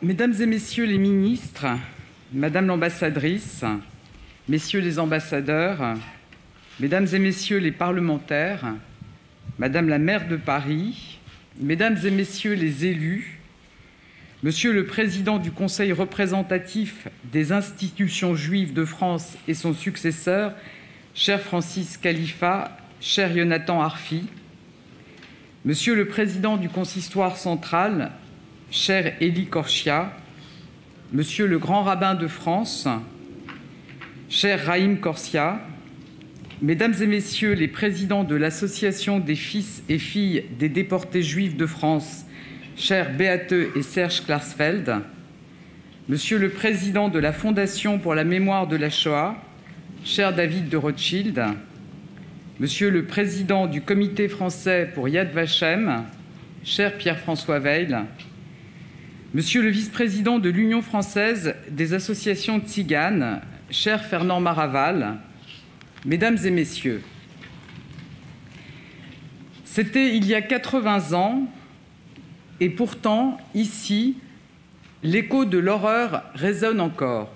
Mesdames et Messieurs les ministres, Madame l'ambassadrice, Messieurs les ambassadeurs, Mesdames et Messieurs les parlementaires, Madame la maire de Paris, Mesdames et Messieurs les élus, Monsieur le Président du Conseil représentatif des institutions juives de France et son successeur, cher Francis Khalifa, cher Yonatan Arfi, Monsieur le Président du Consistoire central, cher Élie Korchia, Monsieur le Grand Rabbin de France, cher Raïm Korsia, Mesdames et Messieurs les présidents de l'Association des fils et filles des déportés juifs de France, chers Beate et Serge Klarsfeld, Monsieur le Président de la Fondation pour la mémoire de la Shoah, cher David de Rothschild, Monsieur le Président du Comité français pour Yad Vashem, cher Pierre-François Weil, Monsieur le Vice-président de l'Union française des associations tziganes, cher Fernand Maraval, Mesdames et Messieurs, c'était il y a 80 ans, et pourtant, ici, l'écho de l'horreur résonne encore.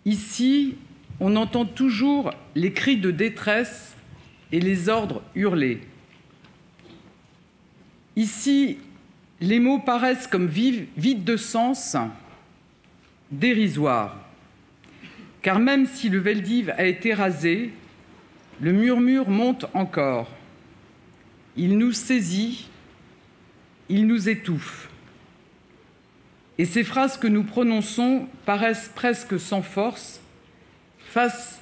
Ici, on entend toujours les cris de détresse et les ordres hurlés. Ici, les mots paraissent comme vides de sens, dérisoires. Car même si le Veldiv a été rasé, le murmure monte encore. Il nous saisit, il nous étouffe. Et ces phrases que nous prononçons paraissent presque sans force face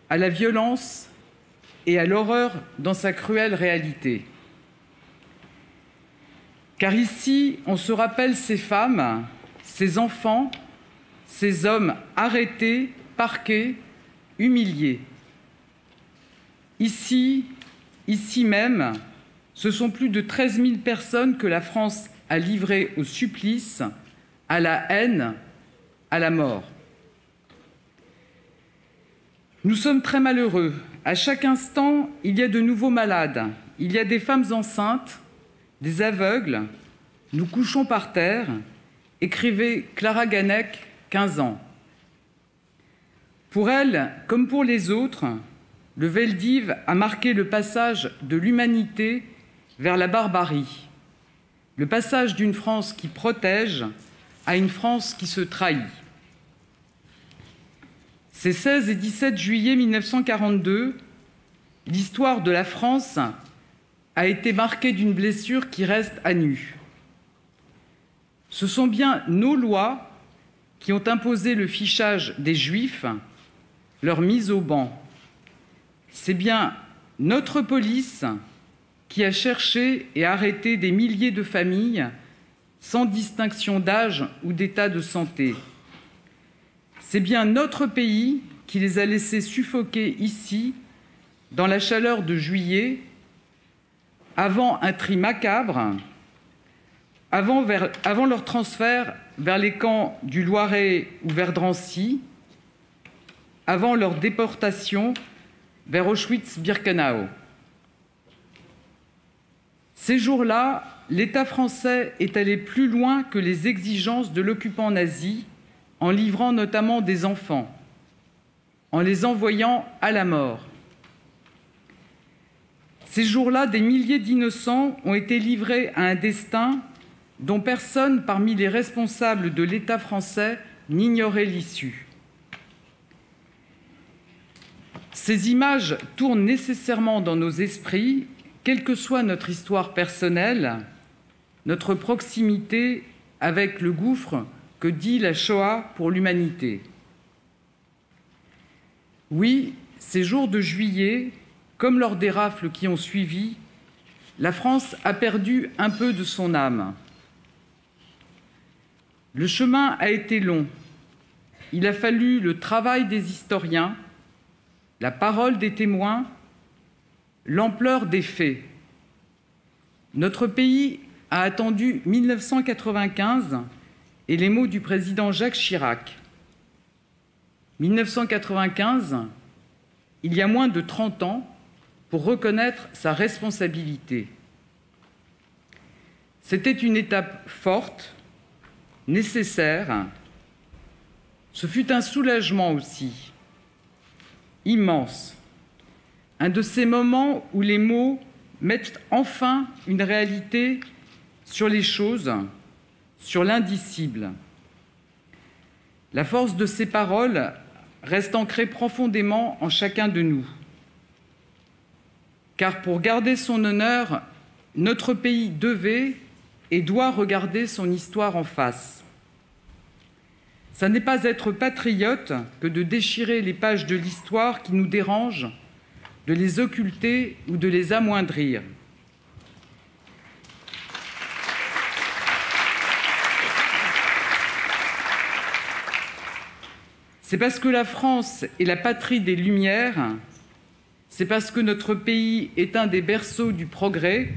à la violence et à l'horreur dans sa cruelle réalité. Car ici, on se rappelle ces femmes, ces enfants, ces hommes arrêtés, parqués, humiliés. Ici même, ce sont plus de 13 000 personnes que la France a livrées au supplice, à la haine, à la mort. Nous sommes très malheureux. À chaque instant, il y a de nouveaux malades. Il y a des femmes enceintes, des aveugles. Nous couchons par terre, écrivait Clara Ganek, 15 ans. Pour elle, comme pour les autres, le Veldiv a marqué le passage de l'humanité vers la barbarie, le passage d'une France qui protège à une France qui se trahit. Ces 16 et 17 juillet 1942, l'histoire de la France a été marquée d'une blessure qui reste à nu. Ce sont bien nos lois qui ont imposé le fichage des Juifs, leur mise au ban. C'est bien notre police qui a cherché et arrêté des milliers de familles sans distinction d'âge ou d'état de santé. C'est bien notre pays qui les a laissés suffoquer ici, dans la chaleur de juillet, avant un tri macabre, avant leur transfert vers les camps du Loiret ou vers Drancy, avant leur déportation vers Auschwitz-Birkenau. Ces jours-là, l'État français est allé plus loin que les exigences de l'occupant nazi, en livrant notamment des enfants, en les envoyant à la mort. Ces jours-là, des milliers d'innocents ont été livrés à un destin dont personne parmi les responsables de l'État français n'ignorait l'issue. Ces images tournent nécessairement dans nos esprits, quelle que soit notre histoire personnelle, notre proximité avec le gouffre que dit la Shoah pour l'humanité. Oui, ces jours de juillet, comme lors des rafles qui ont suivi, la France a perdu un peu de son âme. Le chemin a été long. Il a fallu le travail des historiens, la parole des témoins, l'ampleur des faits. Notre pays a attendu 1995 et les mots du président Jacques Chirac. 1995, il y a moins de 30 ans, pour reconnaître sa responsabilité. C'était une étape forte, nécessaire. Ce fut un soulagement aussi, immense. Un de ces moments où les mots mettent enfin une réalité sur les choses, sur l'indicible. La force de ces paroles reste ancrée profondément en chacun de nous. Car pour garder son honneur, notre pays devait et doit regarder son histoire en face. Ça n'est pas être patriote que de déchirer les pages de l'histoire qui nous dérangent, de les occulter ou de les amoindrir. C'est parce que la France est la patrie des Lumières, c'est parce que notre pays est un des berceaux du progrès,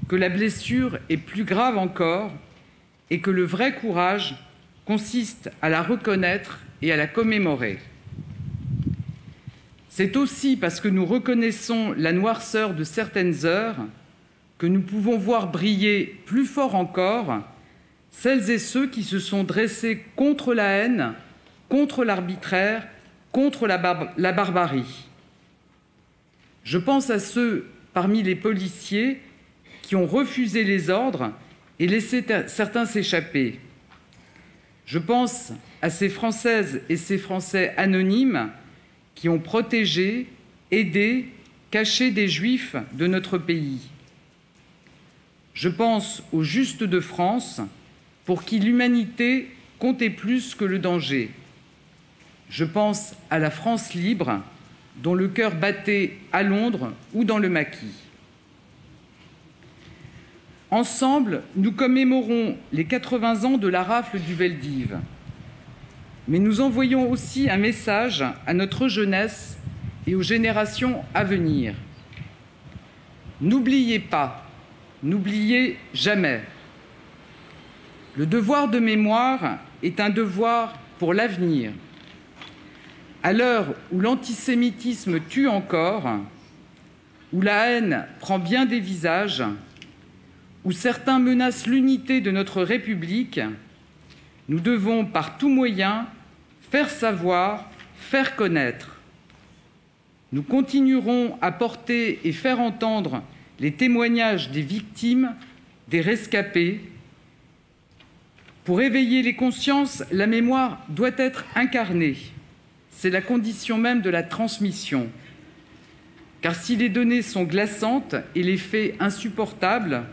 que la blessure est plus grave encore et que le vrai courage consiste à la reconnaître et à la commémorer. C'est aussi parce que nous reconnaissons la noirceur de certaines heures que nous pouvons voir briller plus fort encore celles et ceux qui se sont dressés contre la haine, contre l'arbitraire, contre la barbarie. Je pense à ceux parmi les policiers qui ont refusé les ordres et laissé certains s'échapper. Je pense à ces Françaises et ces Français anonymes qui ont protégé, aidé, caché des Juifs de notre pays. Je pense aux Justes de France, pour qui l'humanité comptait plus que le danger. Je pense à la France libre, dont le cœur battait à Londres ou dans le Maquis. Ensemble, nous commémorons les 80 ans de la rafle du Veldiv. Mais nous envoyons aussi un message à notre jeunesse et aux générations à venir. N'oubliez pas, n'oubliez jamais. Le devoir de mémoire est un devoir pour l'avenir. À l'heure où l'antisémitisme tue encore, où la haine prend bien des visages, où certains menacent l'unité de notre République, nous devons par tous moyens faire savoir, faire connaître. Nous continuerons à porter et faire entendre les témoignages des victimes, des rescapés. Pour éveiller les consciences, la mémoire doit être incarnée. C'est la condition même de la transmission. Car si les données sont glaçantes et les faits insupportables,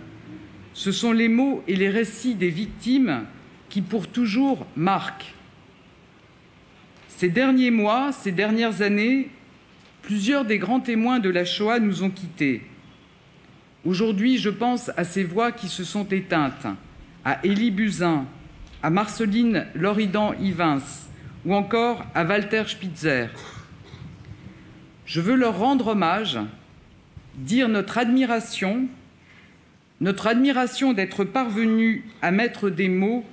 ce sont les mots et les récits des victimes qui, pour toujours, marquent. Ces derniers mois, ces dernières années, plusieurs des grands témoins de la Shoah nous ont quittés. Aujourd'hui, je pense à ces voix qui se sont éteintes, à Élie Buzyn, à Marceline Loridan-Ivens ou encore à Walter Spitzer. Je veux leur rendre hommage, dire notre admiration d'être parvenus à mettre des mots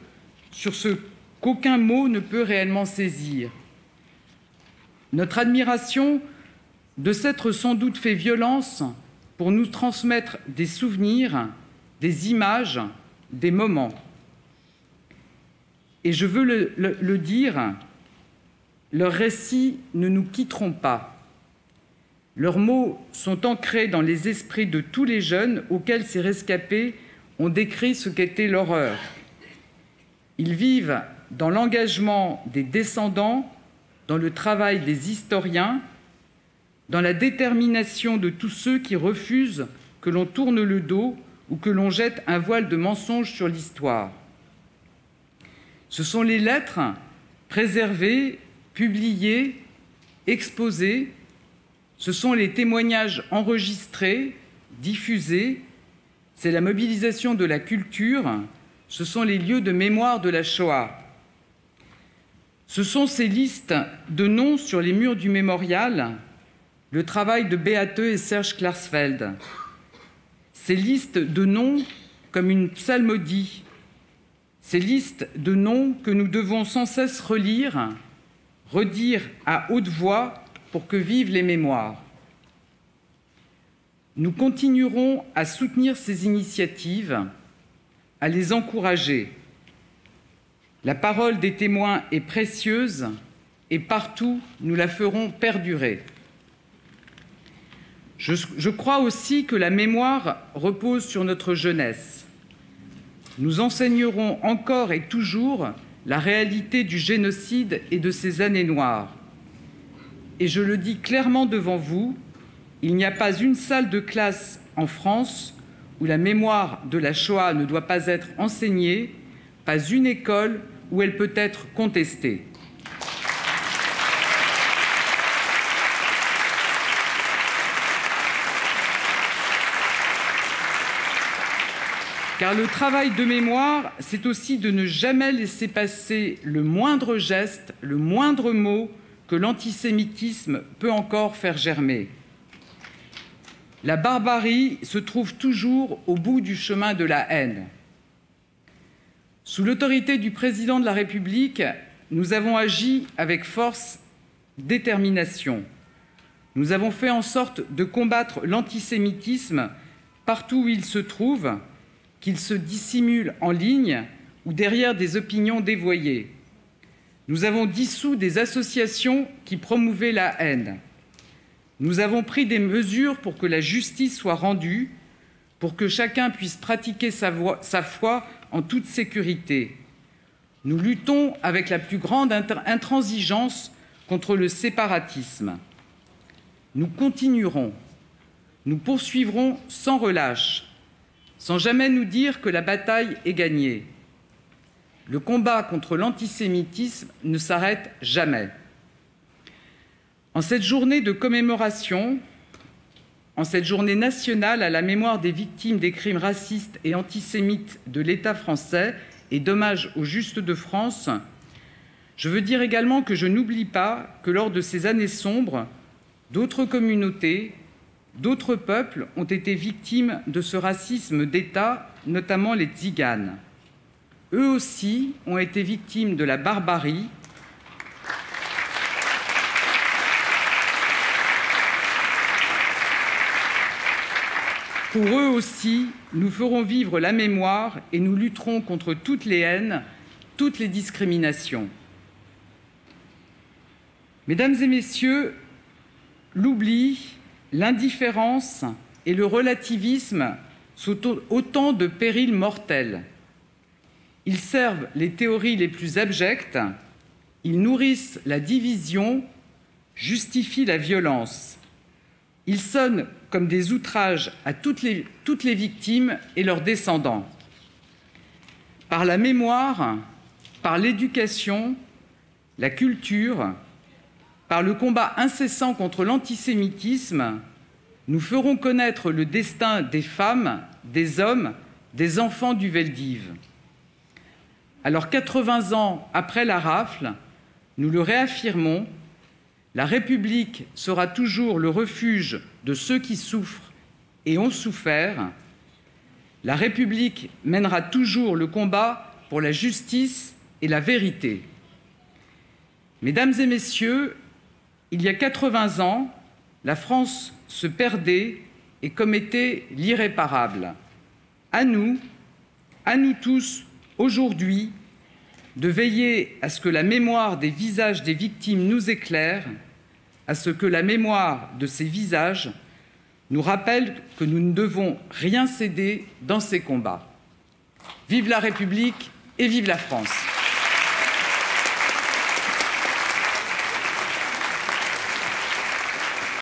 sur ce qu'aucun mot ne peut réellement saisir. Notre admiration de s'être sans doute fait violence pour nous transmettre des souvenirs, des images, des moments. Et je veux le dire, leurs récits ne nous quitteront pas. Leurs mots sont ancrés dans les esprits de tous les jeunes auxquels ces rescapés ont décrit ce qu'était l'horreur. Ils vivent dans l'engagement des descendants, dans le travail des historiens, dans la détermination de tous ceux qui refusent que l'on tourne le dos ou que l'on jette un voile de mensonge sur l'histoire. Ce sont les lettres préservées, publiées, exposées. Ce sont les témoignages enregistrés, diffusés. C'est la mobilisation de la culture. Ce sont les lieux de mémoire de la Shoah. Ce sont ces listes de noms sur les murs du mémorial, le travail de Beate et Serge Klarsfeld. Ces listes de noms comme une psalmodie, ces listes de noms que nous devons sans cesse relire, redire à haute voix pour que vivent les mémoires. Nous continuerons à soutenir ces initiatives, à les encourager. La parole des témoins est précieuse et partout nous la ferons perdurer. Je crois aussi que la mémoire repose sur notre jeunesse. Nous enseignerons encore et toujours la réalité du génocide et de ces années noires. Et je le dis clairement devant vous, il n'y a pas une salle de classe en France où la mémoire de la Shoah ne doit pas être enseignée, pas une école où elle peut être contestée. Car le travail de mémoire, c'est aussi de ne jamais laisser passer le moindre geste, le moindre mot que l'antisémitisme peut encore faire germer. La barbarie se trouve toujours au bout du chemin de la haine. Sous l'autorité du président de la République, nous avons agi avec force, détermination. Nous avons fait en sorte de combattre l'antisémitisme partout où il se trouve, qu'il se dissimule en ligne ou derrière des opinions dévoyées. Nous avons dissous des associations qui promouvaient la haine. Nous avons pris des mesures pour que la justice soit rendue, pour que chacun puisse pratiquer sa foi en toute sécurité. Nous luttons avec la plus grande intransigeance contre le séparatisme. Nous continuerons, nous poursuivrons sans relâche, sans jamais nous dire que la bataille est gagnée. Le combat contre l'antisémitisme ne s'arrête jamais. En cette journée de commémoration, en cette journée nationale à la mémoire des victimes des crimes racistes et antisémites de l'État français et d'hommage aux Justes de France, je veux dire également que je n'oublie pas que lors de ces années sombres, d'autres communautés, d'autres peuples ont été victimes de ce racisme d'État, notamment les Tziganes. Eux aussi ont été victimes de la barbarie. Pour eux aussi, nous ferons vivre la mémoire et nous lutterons contre toutes les haines, toutes les discriminations. Mesdames et messieurs, l'oubli, l'indifférence et le relativisme sont autant de périls mortels. Ils servent les théories les plus abjectes, ils nourrissent la division, justifient la violence. Ils sonnent comme des outrages à toutes les victimes et leurs descendants. Par la mémoire, par l'éducation, la culture, par le combat incessant contre l'antisémitisme, nous ferons connaître le destin des femmes, des hommes, des enfants du Veldiv. Alors 80 ans après la rafle, nous le réaffirmons, la République sera toujours le refuge de ceux qui souffrent et ont souffert. La République mènera toujours le combat pour la justice et la vérité. Mesdames et messieurs, il y a 80 ans, la France se perdait et commettait l'irréparable. À nous tous, aujourd'hui, de veiller à ce que la mémoire des visages des victimes nous éclaire, à ce que la mémoire de ces visages nous rappelle que nous ne devons rien céder dans ces combats. Vive la République et vive la France!